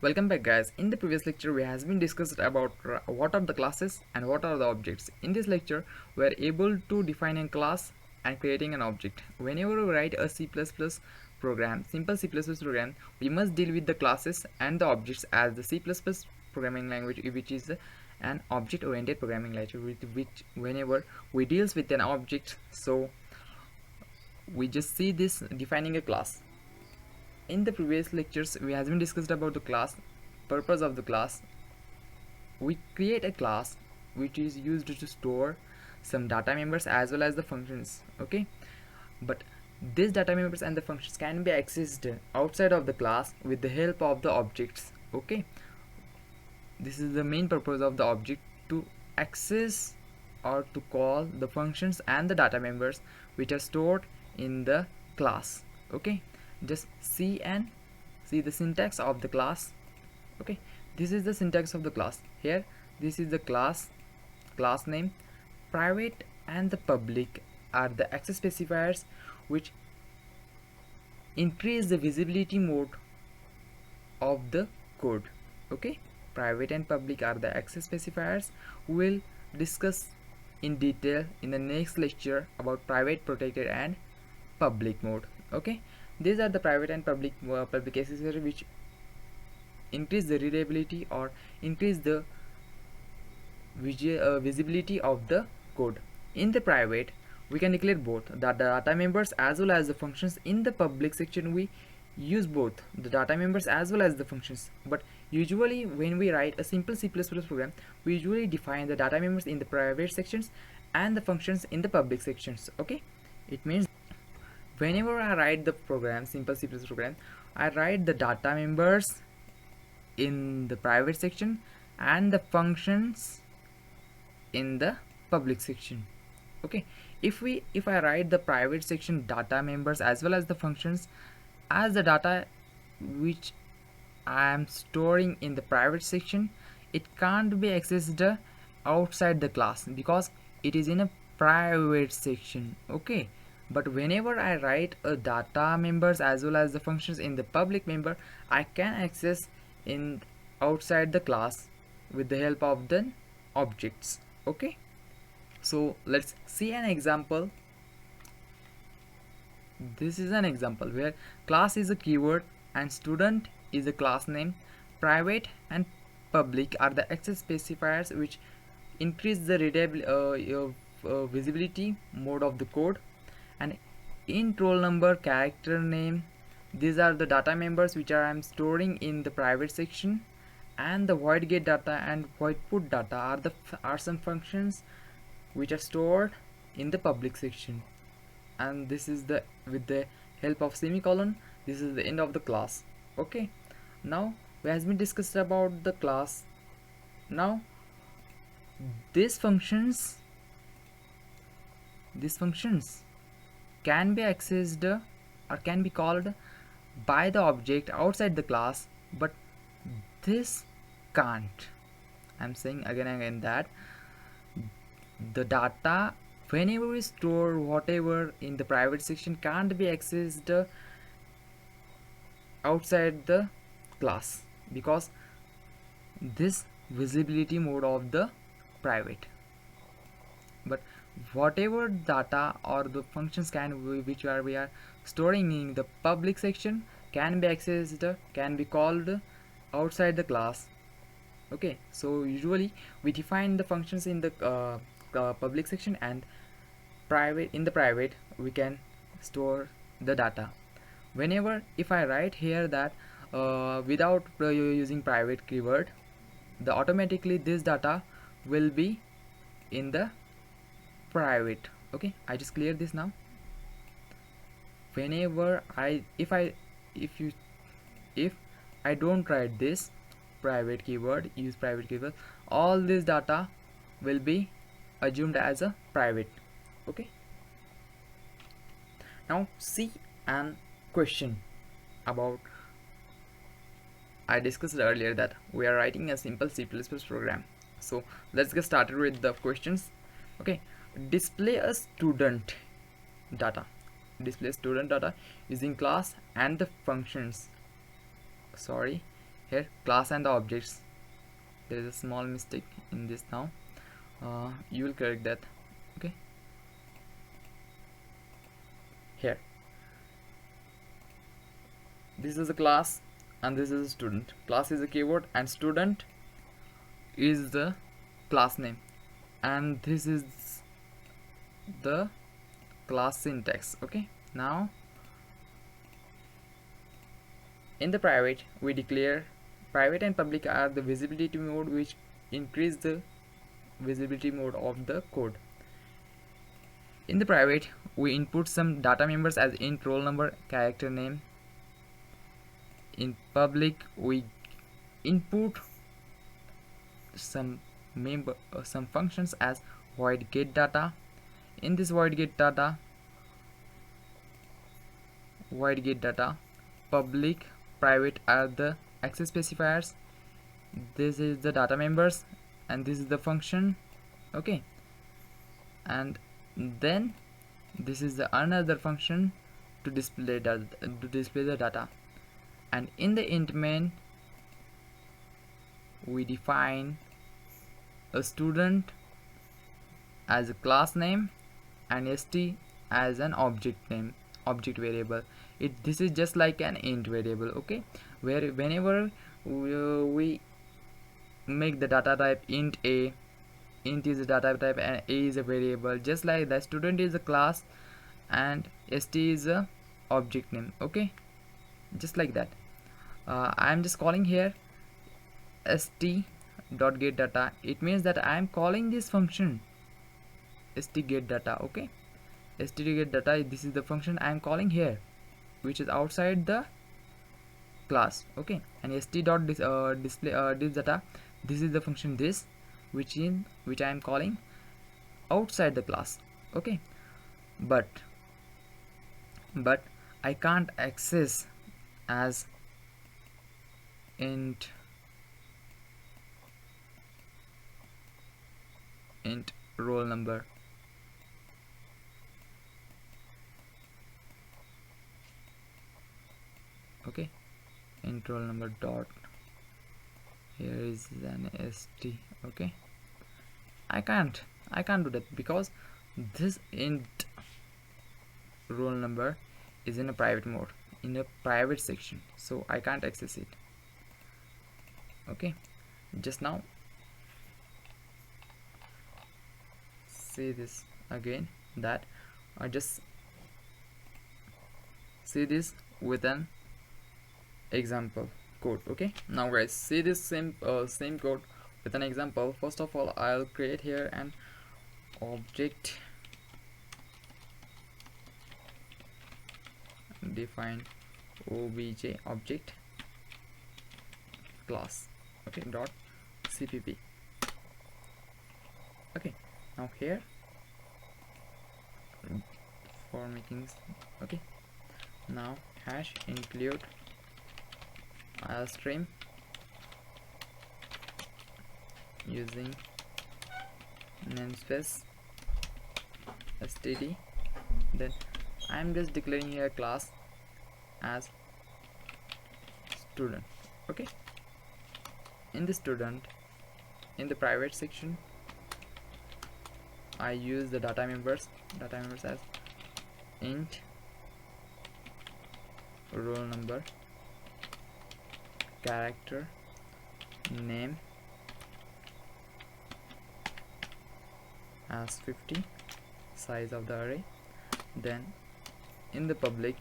Welcome back guys. In the previous lecture we has been discussed about what are the classes and what are the objects. In this lecture we are able to define a class and creating an object. Whenever we write a C++ program, simple C++ program, we must deal with the classes and the objects as the C++ programming language, which is an object oriented programming language, with which whenever we deals with an object, so we just see this defining a class. In the previous lectures we has been discussed about the class, purpose of the class. We create a class which is used to store some data members as well as the functions, okay? But these data members and the functions can be accessed outside of the class with the help of the objects, okay? This is the main purpose of the object, to access or to call the functions and the data members which are stored in the class, okay? Just see the syntax of the class, okay? This is the syntax of the class. Here this is the class name. Private and the public are the access specifiers which increase the visibility mode of the code, okay? Private and public are the access specifiers. We'll discuss in detail in the next lecture about private, protected and public mode, okay? These are the private and public accessories which increase the readability or increase the visibility of the code. In the private we can declare both the data members as well as the functions. In the public section we use both the data members as well as the functions, but usually when we write a simple C++ program we usually define the data members in the private sections and the functions in the public sections, okay? It means whenever I write the program, simple C++ program, I write the data members in the private section and the functions in the public section, okay? If I write the private section data members as well as the functions as the data which I am storing in the private section, it can't be accessed outside the class because it is in a private section, okay? But whenever I write a data members as well as the functions in the public member, I can access in outside the class with the help of the objects, okay? So let's see an example. This is an example where class is a keyword and student is a class name. Private and public are the access specifiers which increase the visibility mode of the code. And int roll number, character name, these are the data members which I'm storing in the private section, and the void get data and void put data are some functions which are stored in the public section. And this is the, with the help of semicolon, this is the end of the class, okay? Now we has been discussed about the class. Now these functions can be accessed or can be called by the object outside the class, but this can't. I'm saying again and again that the data whenever we store whatever in the private section can't be accessed outside the class because this visibility mode of the private. But whatever data or the functions which we are storing in the public section can be accessed, can be called outside the class, okay? So usually we define the functions in the public section, and in the private we can store the data. Whenever if I write here that without using private keyword, the automatically this data will be in the private, okay? I just clear this now. Whenever if I don't write this private keyword, use private keyword, all this data will be assumed as a private, okay? Now see an question about, I discussed earlier that we are writing a simple C++ program. So let's get started with the questions, okay? Display a student data, using class and the functions, sorry, here class and the objects. There is a small mistake in this now. You will correct that. Okay, here this is a class and this is a student. Class is a keyword and student is the class name, and this is the class syntax. Okay, now in the private we declare private and public are the visibility mode which increase the visibility mode of the code. In the private we input some data members as int roll number, character name. In public we input some some functions as void get data. In this void get data public private are the access specifiers. This is the data members and this is the function. Okay, and then this is the another function to display the data. And in the int main we define a student as a class name and st as an object variable. This is just like an int variable. Okay, where whenever we make the data type int a, int is a data type and a is a variable, just like the student is a class and st is a object name. Okay, just like that. I am just calling here st dot get data. It means that I am calling this function st get data. Okay, st get data, this is the function I am calling here which is outside the class. Okay, and st dot display this data, this is the function this which I am calling outside the class. Okay, but I can't access as int roll number. Okay, int roll number dot, here is an st. Okay, I can't do that because this int roll number is in a private mode, in a private section, so I can't access it. Okay, just now see this again, that I just see this with an example code. Okay, now guys, see this same code with an example. First of all, I'll create here an object, define obj object class. Okay, dot cpp. Okay, now here for making, okay, now hash include stream using namespace std. Then I'm just declaring here class as student. Okay, in the student, in the private section I use the data members as int roll number, character name as 50, size of the array. Then in the public,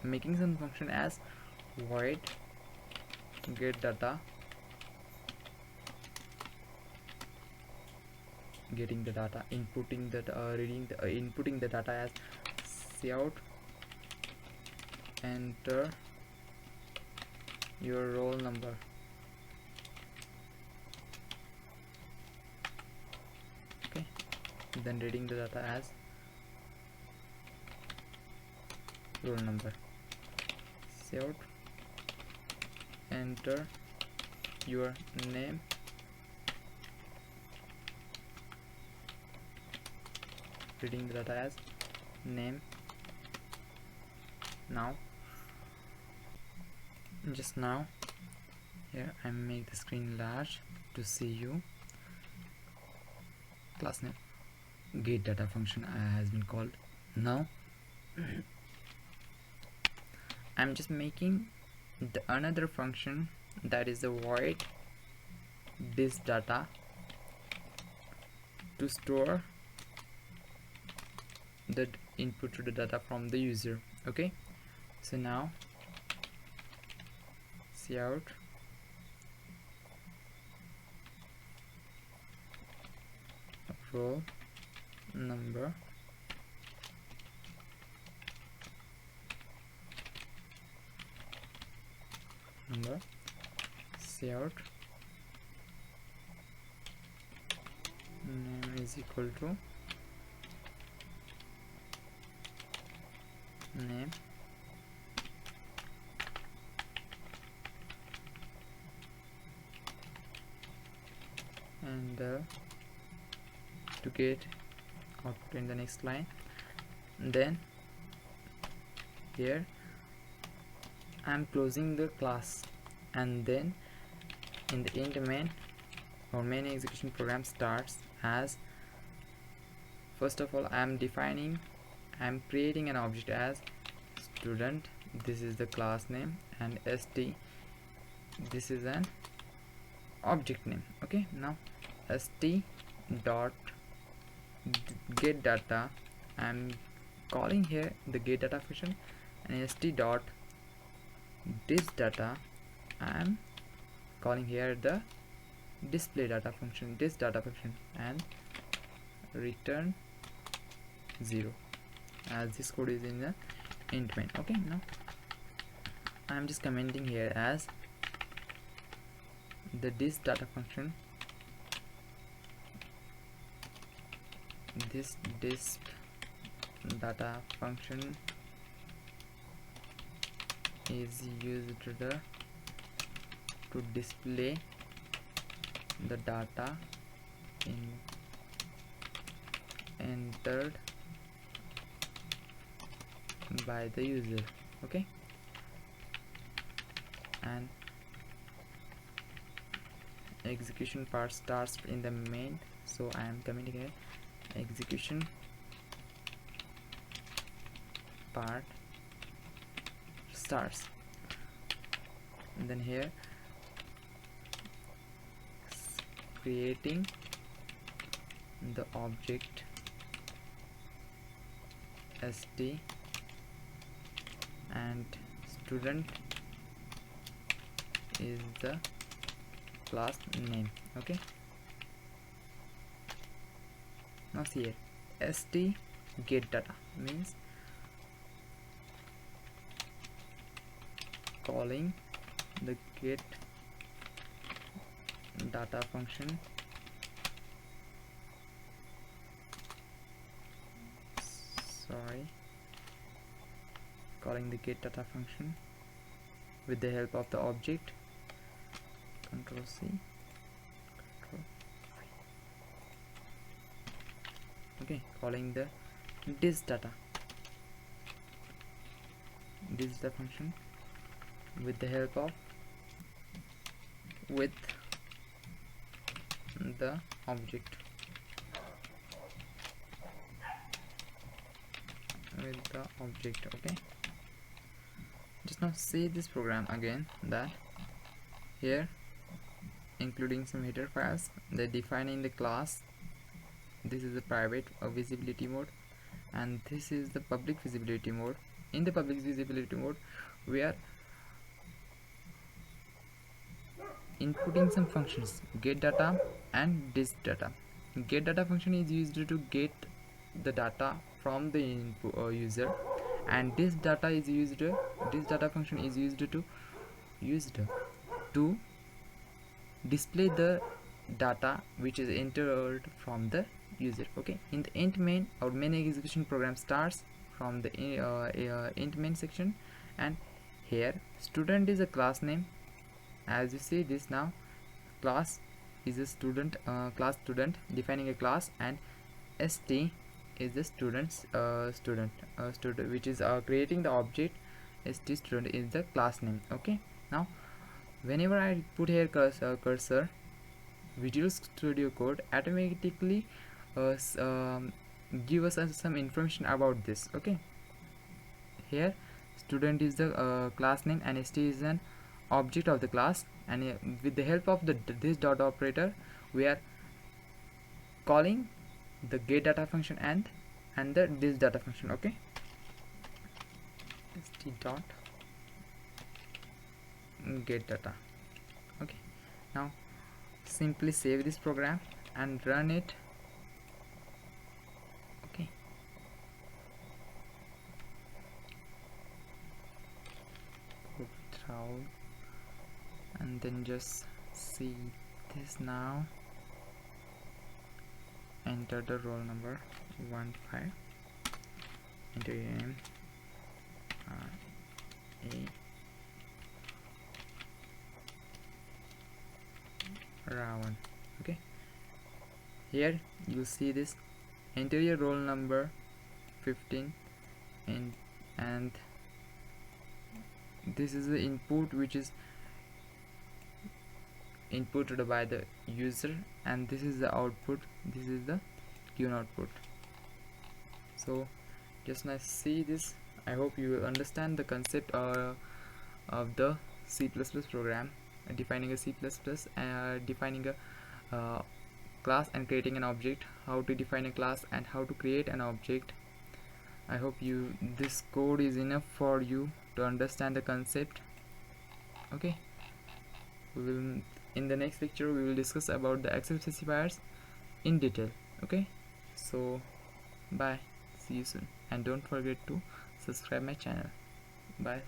making some function as void get data, getting the data, inputting the inputting the data as cout enter your roll number. Okay, then reading the data as roll number. Cout enter your name, reading the data as name. Now Just now here I make the screen large to see you. Class name get data function has been called. Now I'm just making the another function, that is the void this data, to store the input to the data from the user. Okay, so now see out roll number see out name is equal to name and to get output in the next line. Then here I'm closing the class, and then in the int main, our main execution program starts as, first of all I'm creating an object as student. This is the class name, and st, this is an object name. Okay, now st dot get data, I'm calling here the get data function, and st dot this data, I'm calling here the display data function, this data function, and return 0, as this code is in the int main. Okay, now I'm just commenting here as the this data function, this disk data function is used to display the data entered by the user. Okay, and execution part starts in the main, so I am commenting here execution part starts, and then here creating the object st, and student is the class name. Okay, now see here st get data means calling the get data function, calling the get data function with the help of the object control C, control V. Okay, calling the this data function with the help of with the object, okay. Just now say this program again, that here including some header files, they're defining the class. This is the private visibility mode, and this is the public visibility mode. In the public visibility mode, we are inputting some functions, get data and this data. Get data function is used to get the data from the input user, and this data function is used to display the data which is entered from the user. Okay, in the int main, our main execution program starts from the int main section, and here student is a class name. As you see this now, class is a student, class student, defining a class, and st is the student which is creating the object. St student is the class name. Okay, Now whenever I put here cursor, Visual Studio Code automatically give us some information about this. Okay, here student is the class name and st is an object of the class, and with the help of this dot operator we are calling the get data function and the this data function. Okay, st dot get data. Okay, now simply save this program and run it. Okay, Rahul, and then just see this. Now enter the roll number 15, enter your name Rahul. Okay, here you see this, enter your roll number 15, and this is the input which is inputted by the user, and this is the output, this is the given output. So just now see this. I hope you will understand the concept of the C++ program, defining a C++, defining a class and creating an object, how to define a class and how to create an object. I hope this code is enough for you to understand the concept. Okay, we will, in the next lecture we will discuss about the access specifiers in detail. Okay, so bye, see you soon, and don't forget to subscribe my channel. Bye.